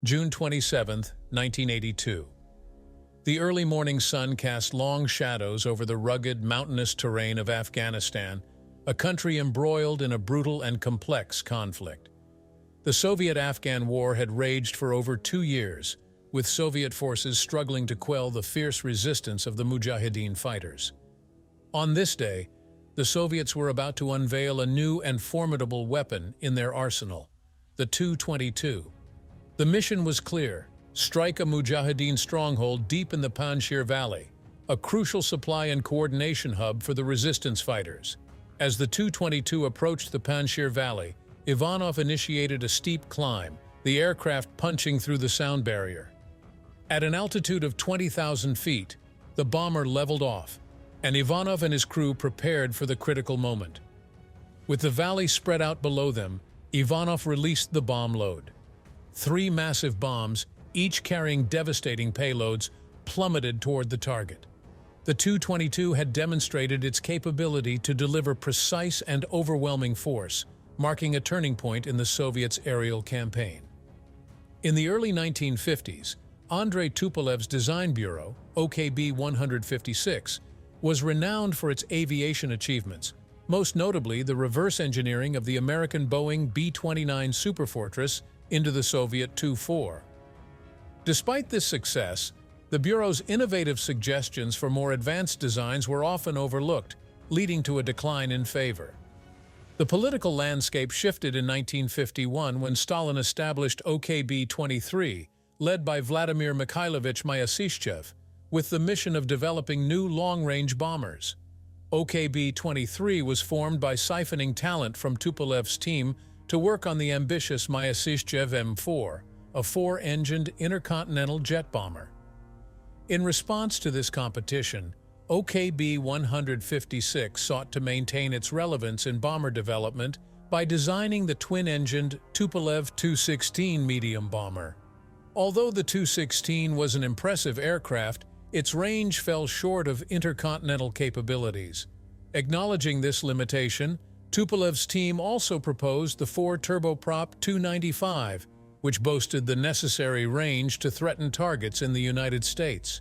June 27, 1982. The early morning sun cast long shadows over the rugged, mountainous terrain of Afghanistan, a country embroiled in a brutal and complex conflict. The Soviet-Afghan War had raged for over 2 years, with Soviet forces struggling to quell the fierce resistance of the Mujahideen fighters. On this day, the Soviets were about to unveil a new and formidable weapon in their arsenal, the Tu-22. The mission was clear: strike a Mujahideen stronghold deep in the Panjshir Valley, a crucial supply and coordination hub for the resistance fighters. As the Tu-22 approached the Panjshir Valley, Ivanov initiated a steep climb, the aircraft punching through the sound barrier. At an altitude of 20,000 feet, the bomber leveled off, and Ivanov and his crew prepared for the critical moment. With the valley spread out below them, Ivanov released the bomb load. 3 massive bombs, each carrying devastating payloads, plummeted toward the target. The Tu-22 had demonstrated its capability to deliver precise and overwhelming force, marking a turning point in the Soviets' aerial campaign. In the early 1950s, Andrei Tupolev's design bureau, OKB-156, was renowned for its aviation achievements, most notably the reverse engineering of the American Boeing B-29 Superfortress into the Soviet Tu-4. Despite this success, the Bureau's innovative suggestions for more advanced designs were often overlooked, leading to a decline in favor. The political landscape shifted in 1951 when Stalin established OKB-23, led by Vladimir Mikhailovich Myasishchev, with the mission of developing new long-range bombers. OKB-23 was formed by siphoning talent from Tupolev's team to work on the ambitious Myasishchev M4, a 4-engined intercontinental jet bomber. In response to this competition, OKB-156 sought to maintain its relevance in bomber development by designing the twin-engined Tupolev Tu-16 medium bomber. Although the Tu-16 was an impressive aircraft, its range fell short of intercontinental capabilities. Acknowledging this limitation, Tupolev's team also proposed the 4-turboprop Tu-95, which boasted the necessary range to threaten targets in the United States.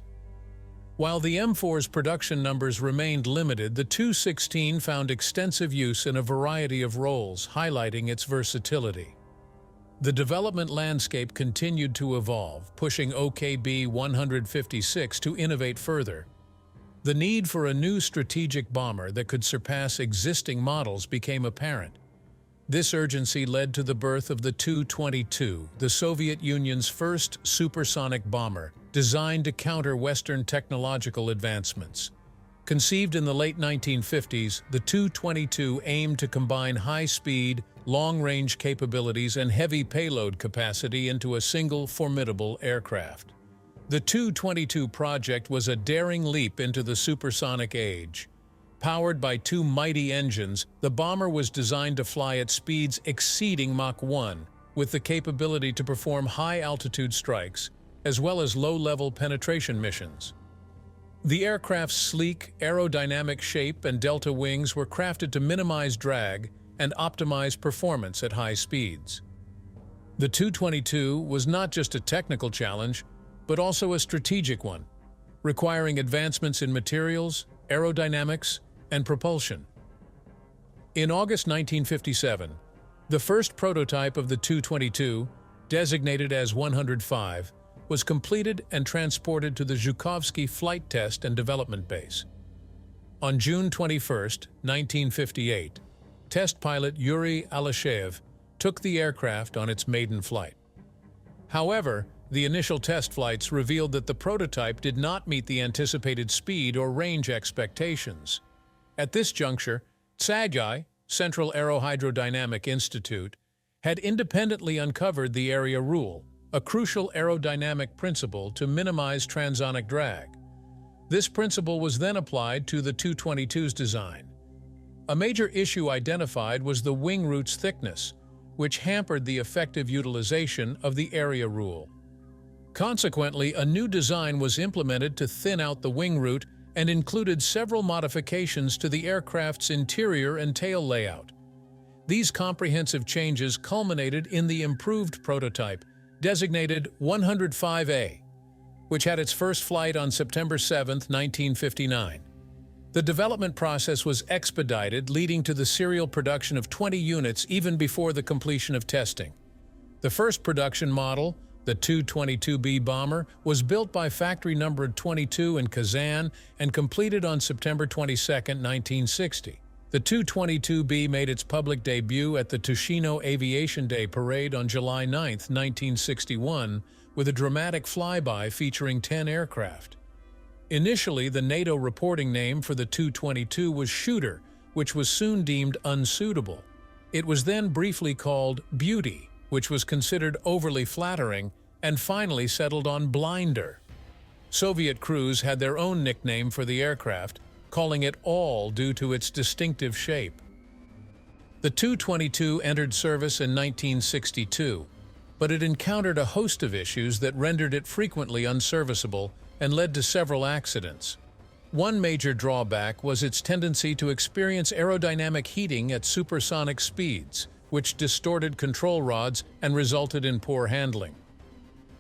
While the M4's production numbers remained limited, the Tu-16 found extensive use in a variety of roles, highlighting its versatility. The development landscape continued to evolve, pushing OKB-156 to innovate further. The need for a new strategic bomber that could surpass existing models became apparent. This urgency led to the birth of the Tu-22, the Soviet Union's first supersonic bomber, designed to counter Western technological advancements. Conceived in the late 1950s, the Tu-22 aimed to combine high-speed, long-range capabilities and heavy payload capacity into a single, formidable aircraft. The Tu-22 project was a daring leap into the supersonic age. Powered by 2 mighty engines, the bomber was designed to fly at speeds exceeding Mach 1, with the capability to perform high-altitude strikes, as well as low-level penetration missions. The aircraft's sleek, aerodynamic shape and delta wings were crafted to minimize drag and optimize performance at high speeds. The Tu-22 was not just a technical challenge, but also a strategic one, requiring advancements in materials, aerodynamics, and propulsion. In August 1957, the first prototype of the Tu-22, designated as 105, was completed and transported to the Zhukovsky Flight Test and Development Base. On June 21, 1958, test pilot Yuri Alashev took the aircraft on its maiden flight. However, the initial test flights revealed that the prototype did not meet the anticipated speed or range expectations. At this juncture, TSAGI, Central Aerohydrodynamic Institute, had independently uncovered the area rule, a crucial aerodynamic principle to minimize transonic drag. This principle was then applied to the Tu-22's design. A major issue identified was the wing root's thickness, which hampered the effective utilization of the area rule. Consequently, a new design was implemented to thin out the wing root and included several modifications to the aircraft's interior and tail layout. These comprehensive changes culminated in the improved prototype, designated 105A, which had its first flight on September 7, 1959. The development process was expedited, leading to the serial production of 20 units even before the completion of testing. The first production model, the Tu-22B bomber, was built by factory number 22 in Kazan and completed on September 22, 1960. The Tu-22B made its public debut at the Tushino Aviation Day Parade on July 9, 1961, with a dramatic flyby featuring 10 aircraft. Initially, the NATO reporting name for the Tu-22 was Shooter, which was soon deemed unsuitable. It was then briefly called Beauty, which was considered overly flattering, and finally settled on Blinder. Soviet crews had their own nickname for the aircraft, calling it All due to its distinctive shape. The Tu-22 entered service in 1962, but it encountered a host of issues that rendered it frequently unserviceable and led to several accidents. One major drawback was its tendency to experience aerodynamic heating at supersonic speeds, which distorted control rods and resulted in poor handling.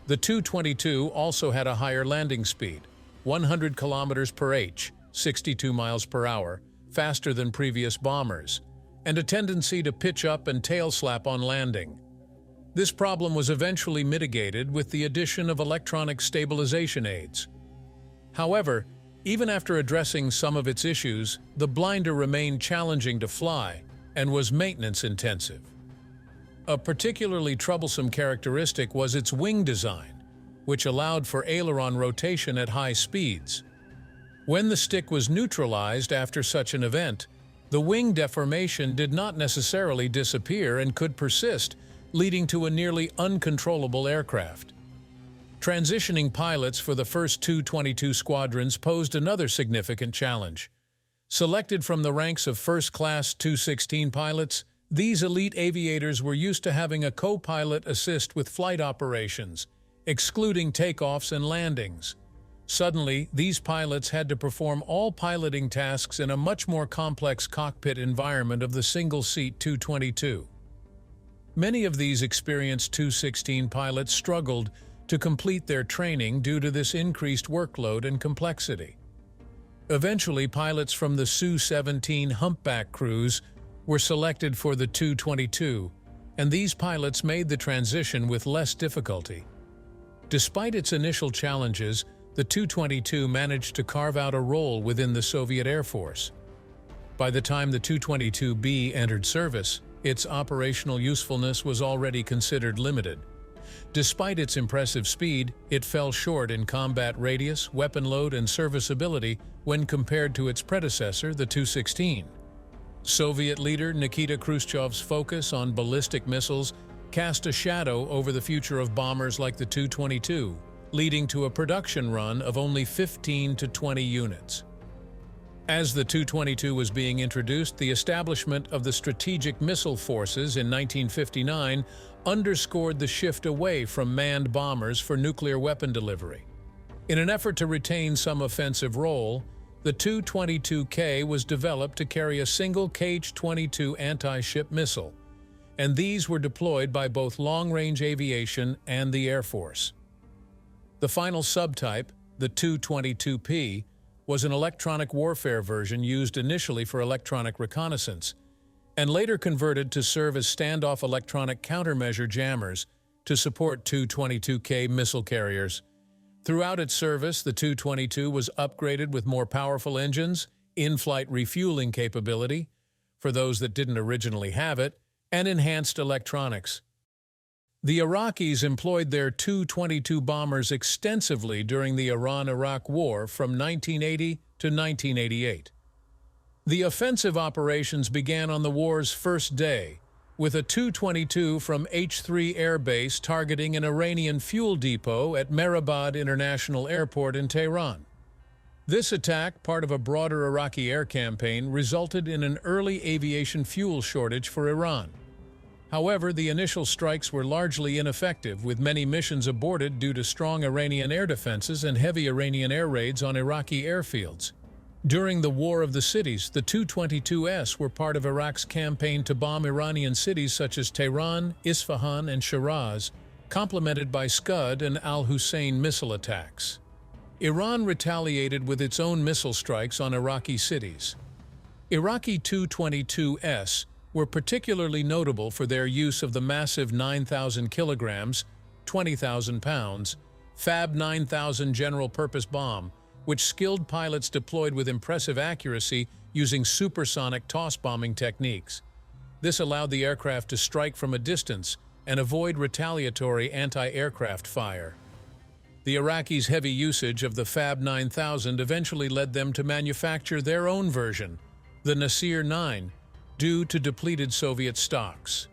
The Tu-22 also had a higher landing speed, 100 kilometers per h, 62 miles per hour, faster than previous bombers, and a tendency to pitch up and tail slap on landing. This problem was eventually mitigated with the addition of electronic stabilization aids. However, even after addressing some of its issues, the Blinder remained challenging to fly and was maintenance-intensive. A particularly troublesome characteristic was its wing design, which allowed for aileron rotation at high speeds. When the stick was neutralized after such an event, the wing deformation did not necessarily disappear and could persist, leading to a nearly uncontrollable aircraft. Transitioning pilots for the first Tu-22 squadrons posed another significant challenge. Selected from the ranks of first-class Tu-16 pilots, these elite aviators were used to having a co-pilot assist with flight operations, excluding takeoffs and landings. Suddenly, these pilots had to perform all piloting tasks in a much more complex cockpit environment of the single-seat Tu-22. Many of these experienced Tu-16 pilots struggled to complete their training due to this increased workload and complexity. Eventually, pilots from the Su-17 humpback crews were selected for the Tu-22, and these pilots made the transition with less difficulty. Despite its initial challenges, the Tu-22 managed to carve out a role within the Soviet Air Force. By the time the Tu-22B entered service, its operational usefulness was already considered limited. Despite its impressive speed, it fell short in combat radius, weapon load, and serviceability when compared to its predecessor, the Tu-16. Soviet leader Nikita Khrushchev's focus on ballistic missiles cast a shadow over the future of bombers like the Tu-22, leading to a production run of only 15 to 20 units. As the Tu-22 was being introduced, the establishment of the Strategic Missile Forces in 1959 underscored the shift away from manned bombers for nuclear weapon delivery. In an effort to retain some offensive role, the Tu-22K was developed to carry a single Kh-22 anti-ship missile, and these were deployed by both long-range aviation and the Air Force. The final subtype, the Tu-22P, was an electronic warfare version used initially for electronic reconnaissance, and later converted to serve as standoff electronic countermeasure jammers to support Tu-22K missile carriers. Throughout its service, the Tu-22 was upgraded with more powerful engines, in-flight refueling capability, for those that didn't originally have it, and enhanced electronics. The Iraqis employed their Tu-22 bombers extensively during the Iran-Iraq War from 1980 to 1988. The offensive operations began on the war's first day, with a Tu-22 from H-3 Air Base targeting an Iranian fuel depot at Mehrabad International Airport in Tehran. This attack, part of a broader Iraqi air campaign, resulted in an early aviation fuel shortage for Iran. However, the initial strikes were largely ineffective, with many missions aborted due to strong Iranian air defenses and heavy Iranian air raids on Iraqi airfields. During the War of the Cities, the Tu-22S were part of Iraq's campaign to bomb Iranian cities such as Tehran, Isfahan, and Shiraz, complemented by Scud and Al-Hussein missile attacks. Iran retaliated with its own missile strikes on Iraqi cities. Iraqi Tu-22s were particularly notable for their use of the massive 9,000 kilograms, 20,000 pounds, Fab 9000 general-purpose bomb, which skilled pilots deployed with impressive accuracy using supersonic toss bombing techniques. This allowed the aircraft to strike from a distance and avoid retaliatory anti-aircraft fire. The Iraqis' heavy usage of the Fab 9000 eventually led them to manufacture their own version, the Nasir 9, due to depleted Soviet stocks.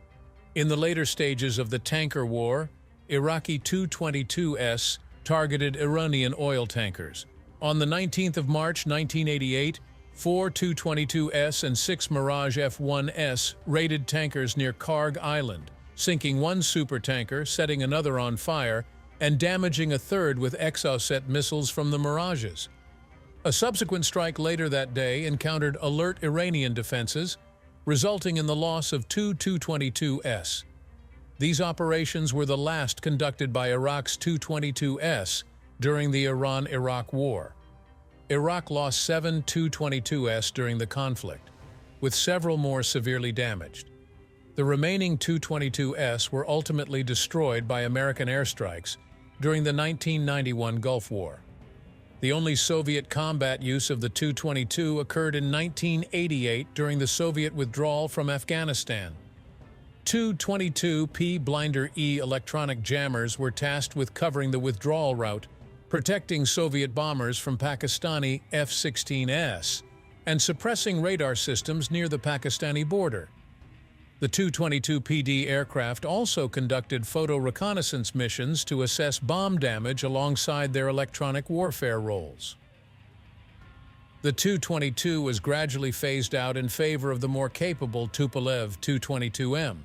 In the later stages of the tanker war, Iraqi Tu-22s targeted Iranian oil tankers. On the 19th of March 1988, 4 Tu-22s and 6 Mirage F-1s raided tankers near Karg Island, sinking one supertanker, setting another on fire, and damaging a third with Exocet missiles from the Mirages. A subsequent strike later that day encountered alert Iranian defenses, resulting in the loss of 2 Tu-22s. These operations were the last conducted by Iraq's Tu-22s during the Iran-Iraq War. Iraq lost 7 Tu-22s during the conflict, with several more severely damaged. The remaining Tu-22s were ultimately destroyed by American airstrikes during the 1991 Gulf War. The only Soviet combat use of the Tu-22 occurred in 1988 during the Soviet withdrawal from Afghanistan. Tu-22P Blinder E electronic jammers were tasked with covering the withdrawal route, protecting Soviet bombers from Pakistani F-16s, and suppressing radar systems near the Pakistani border. The Tu-22PD aircraft also conducted photo reconnaissance missions to assess bomb damage alongside their electronic warfare roles. The Tu-22 was gradually phased out in favor of the more capable Tupolev Tu-22M.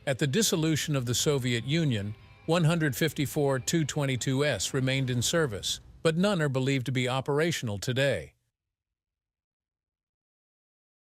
At the dissolution of the Soviet Union, 154 Tu-22s remained in service, but none are believed to be operational today.